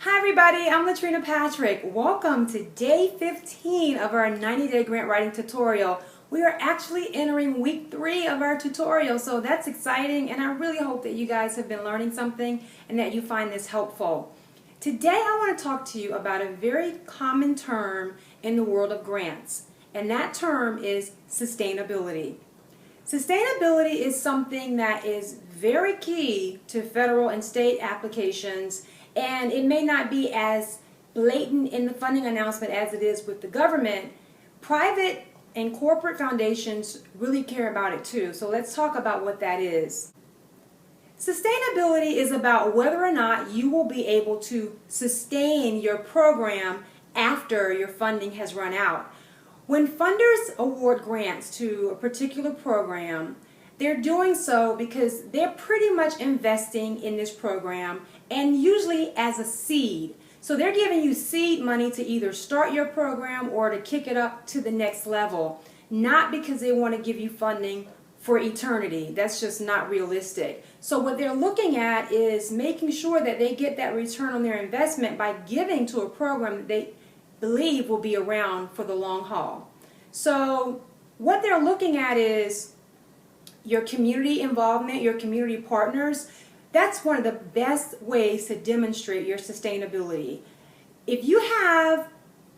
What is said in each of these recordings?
Hi everybody, I'm Latrina Patrick. Welcome to day 15 of our 90-day grant writing tutorial. We are actually entering week 3 of our tutorial, so that's exciting, and I really hope that you guys have been learning something and that you find this helpful. Today I want to talk to you about a very common term in the world of grants, and that term is sustainability. Sustainability is something that is very key to federal and state applications, and it may not be as blatant in the funding announcement as it is with the government. Private and corporate foundations really care about it too, so let's talk about what that is. Sustainability is about whether or not you will be able to sustain your program after your funding has run out. When funders award grants to a particular program, they're doing so because they're pretty much investing in this program, and usually as a seed. So they're giving you seed money to either start your program or to kick it up to the next level, not because they want to give you funding for eternity. That's just not realistic. So what they're looking at is making sure that they get that return on their investment by giving to a program that they believe will be around for the long haul. So what they're looking at is your community involvement, your community partners. That's one of the best ways to demonstrate your sustainability. If you have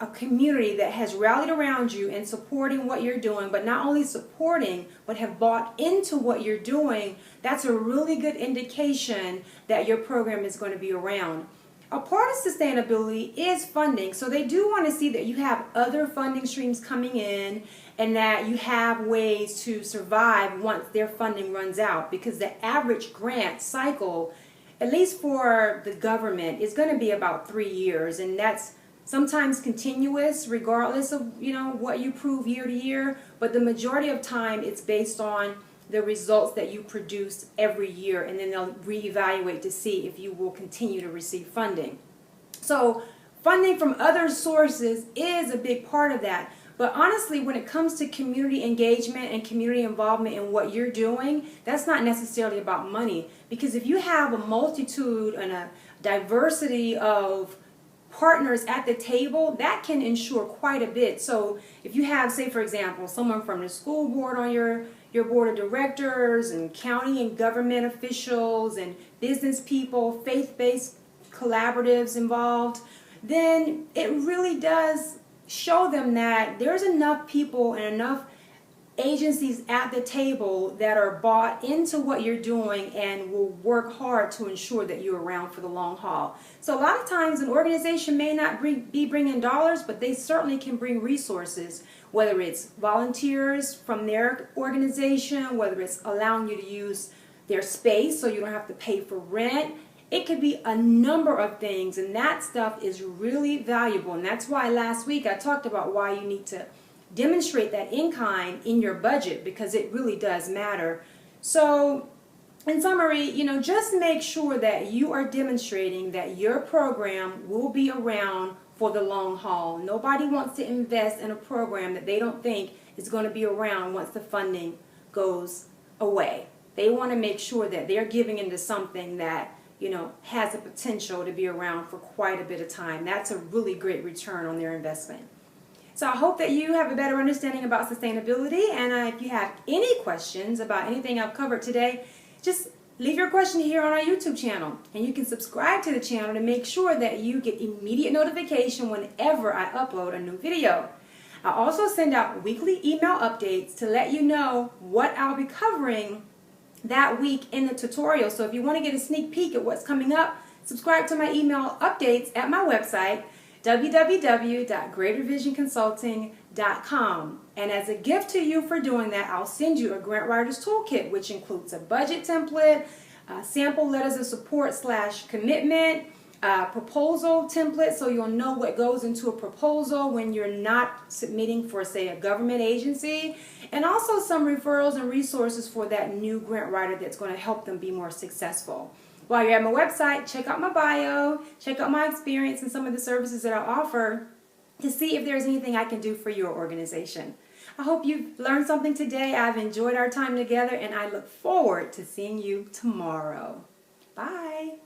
a community that has rallied around you and supporting what you're doing, but not only supporting, but have bought into what you're doing, that's a really good indication that your program is going to be around. A part of sustainability is funding, so they do want to see that you have other funding streams coming in and that you have ways to survive once their funding runs out, because the average grant cycle, at least for the government, is going to be about 3 years, and that's sometimes continuous regardless of what you prove year to year, but the majority of time it's based on the results that you produce every year, and then they'll reevaluate to see if you will continue to receive funding. So funding from other sources is a big part of that. But honestly, when it comes to community engagement and community involvement in what you're doing, that's not necessarily about money. Because if you have a multitude and a diversity of partners at the table, that can ensure quite a bit. So if you have, say for example, someone from the school board on your board of directors, and county and government officials and business people, faith-based collaboratives involved, then it really does show them that there's enough people and enough agencies at the table that are bought into what you're doing and will work hard to ensure that you're around for the long haul. So a lot of times an organization may not be bringing dollars, but they certainly can bring resources, whether it's volunteers from their organization, whether it's allowing you to use their space so you don't have to pay for rent. It could be a number of things, and that stuff is really valuable, and that's why last week I talked about why you need to demonstrate that in-kind in your budget, because it really does matter. So in summary, just make sure that you are demonstrating that your program will be around for the long haul. Nobody wants to invest in a program that they don't think is going to be around once the funding goes away. They want to make sure that they're giving into something that has the potential to be around for quite a bit of time. That's a really great return on their investment. So I hope that you have a better understanding about sustainability, and if you have any questions about anything I've covered today, just leave your question here on our YouTube channel, and you can subscribe to the channel to make sure that you get immediate notification whenever I upload a new video. I also send out weekly email updates to let you know what I'll be covering that week in the tutorial. So if you want to get a sneak peek at what's coming up, subscribe to my email updates at my website, www.greatervisionconsulting.com. And as a gift to you for doing that, I'll send you a Grant Writers Toolkit, which includes a budget template, sample letters of support / commitment, proposal template so you'll know what goes into a proposal when you're not submitting for, say, a government agency, and also some referrals and resources for that new grant writer that's going to help them be more successful. While you're at my website, check out my bio, check out my experience and some of the services that I offer to see if there's anything I can do for your organization. I hope you've learned something today. I've enjoyed our time together, and I look forward to seeing you tomorrow. Bye.